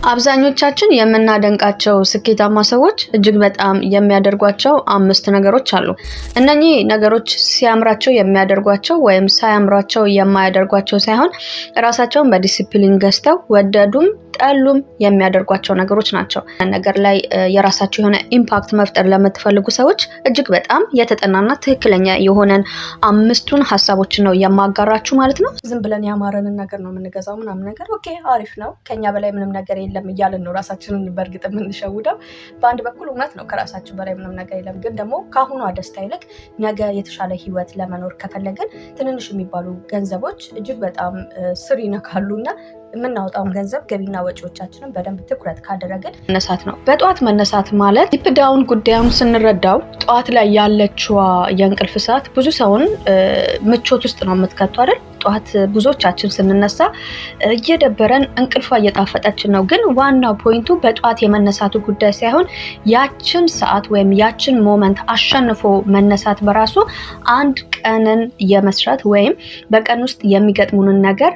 አብዛኞቻችን የምናደንቃቸው ስኬታማ ሰዎች እጅግ በጣም የሚያደርጓቸው 5 ነገሮች አሉ። እነኚህ ነገሮች ሲያምራቸው የሚያደርጓቸው ወይም ሳያምራቸው የማያደርጓቸው ሳይሆን ራሳቸውን በዲሲፕሊን ገዝተው ወደዱም ጠሉም የሚያደርጓቸው ነገሮች ናቸው። ነገር ላይ የራሳቸው የሆነ ኢምፓክት መፍጠር ለምትፈልጉ ሰዎች እጅግ በጣም የተጠናና ትክክለኛ የሆነን 5ቱን ሐሳቦች ነው የማጋራችሁ ማለት ነው። ዝም ብለን ያማረንን ነገር ነው የምንገዛው ምናምን ነገር ኦኬ አሪፍ ነው ከኛ በላይ ምንም ነገር የለም እያልን ነው ራሳችንን በእርግጥ የምንሸውደው። በአንድ በኩል እውነት ነው ከራሳችን በላይ ምንም ነገር የለም፣ ግን ደግሞ ከአሁኗ ደስታ ይልቅ ነገ የተሻለ ህይወት ለመኖር ከፈለግን ትንንሽ የሚባሉ ገንዘቦች እጅግ በጣም ስር ይነካሉና የምናወጣውን ገንዘብ ገቢና ወጪዎቻችንን በደንብ ትኩረት ካደረግን መነሳት ነው። በጠዋት መነሳት ማለት ዲፕ ዳውን ጉዳዩን ስንረዳው ጠዋት ላይ ያለችዋ የእንቅልፍ ሰዓት ብዙ ሰውን ምቾት ውስጥ ነው የምትከቱ አይደል? ጠዋት ብዙዎቻችን ስንነሳ እየደበረን እንቅልፏ እየጣፈጠችን ነው። ግን ዋናው ፖይንቱ በጠዋት የመነሳቱ ጉዳይ ሳይሆን ያችን ሰዓት ወይም ያችን ሞመንት አሸንፎ መነሳት በራሱ አንድ ቀንን የመስራት ወይም በቀን ውስጥ የሚገጥሙንን ነገር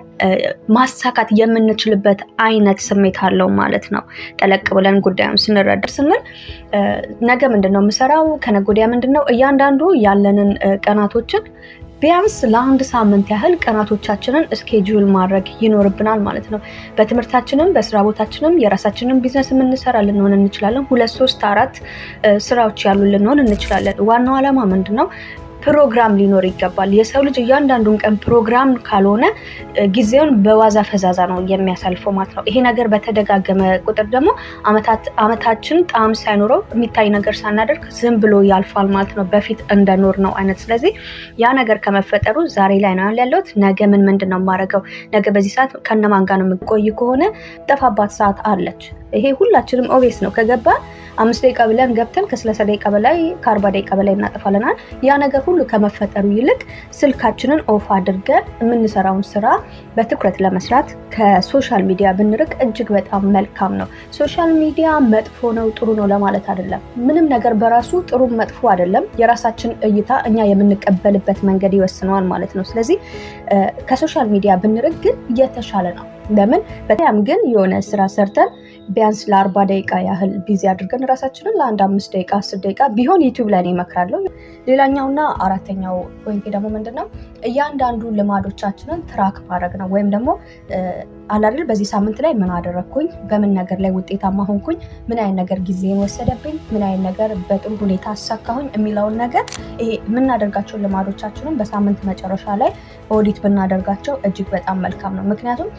ማሳካት የምንችልበት አይነት ስሜት አለው ማለት ነው። ጠለቅ ብለን ጉዳዩን ስንረዳ ስንል ነገ ምንድነው የምሰራው፣ ከነገ ወዲያ ምንድነው፣ እያንዳንዱ ያለንን ቀናቶችን ቢያንስ ለአንድ ሳምንት ያህል ቀናቶቻችንን ስኬጁል ማድረግ ይኖርብናል ማለት ነው። በትምህርታችንም በስራ ቦታችንም የራሳችንን ቢዝነስ የምንሰራ ልንሆን እንችላለን። 2 3 4 ስራዎች ያሉ ልንሆን እንችላለን። ዋናው ዓላማ ምንድነው? ፕሮግራም ሊኖር ይገባል። የሰው ልጅ እያንዳንዱን ቀን ፕሮግራም ካልሆነ ጊዜውን በዋዛ ፈዛዛ ነው የሚያሳልፈው ማለት ነው። ይሄ ነገር በተደጋገመ ቁጥር ደግሞ አመታችን ጣዕም ሳይኖረው የሚታይ ነገር ሳናደርግ ዝም ብሎ ያልፋል ማለት ነው፣ በፊት እንደኖር ነው አይነት። ስለዚህ ያ ነገር ከመፈጠሩ ዛሬ ላይ ነው ያለሁት፣ ነገ ምንድነው የማደርገው፣ ነገ በዚህ ሰዓት ከነማን ጋር ነው የምቆይ ከሆነ ጠፋባት ሰዓት አለች። ይሄ ሁላችንም ኦቤስ ነው። ከገባ 5 ደቂቃ ብለን ገብተን ከ30 ደቂቃ በላይ ከ40 ደቂቃ በላይ እናጠፋለናል። ያ ነገር ሁሉ ከመፈጠሩ ይልቅ ስልካችንን ኦፍ አድርገን የምንሰራውን ስራ በትኩረት ለመስራት ከሶሻል ሚዲያ ብንርቅ እጅግ በጣም መልካም ነው። ሶሻል ሚዲያ መጥፎ ነው ጥሩ ነው ለማለት አይደለም። ምንም ነገር በራሱ ጥሩ መጥፎ አይደለም። የራሳችን እይታ እኛ የምንቀበልበት መንገድ ይወስነዋል ማለት ነው። ስለዚህ ከሶሻል ሚዲያ ብንርቅ ግን የተሻለ ነው። ለምን በጣም ግን የሆነ ስራ ሰርተን ቢያንስ ለ40 ደቂቃ ያህል ቢዚ አድርገን ራሳችንን ለ1 5 ደቂቃ 10 ደቂቃ ቢሆን ዩቲዩብ ላይ እመክራለሁ። ሌላኛውና አራተኛው ፖይንት ደግሞ ምንድነው? እያንዳንዱ ልማዶቻችንን ትራክ ማድረግ ነው። ወይም ደግሞ አላደል በዚህ ሳምንት ላይ ምን አደረኩኝ፣ በምን ነገር ላይ ውጤታማ ሆንኩኝ፣ ምን አይነት ነገር ጊዜን ወሰደብኝ፣ ምን አይነት ነገር በጥሩ ሁኔታ አሳካሁኝ የሚለውን ነገር ይሄ የምናደርጋቸው ልማዶቻችንን በሳምንት መጨረሻ ላይ ኦዲት ብናደርጋቸው እጅግ በጣም መልካም ነው። ምክንያቱም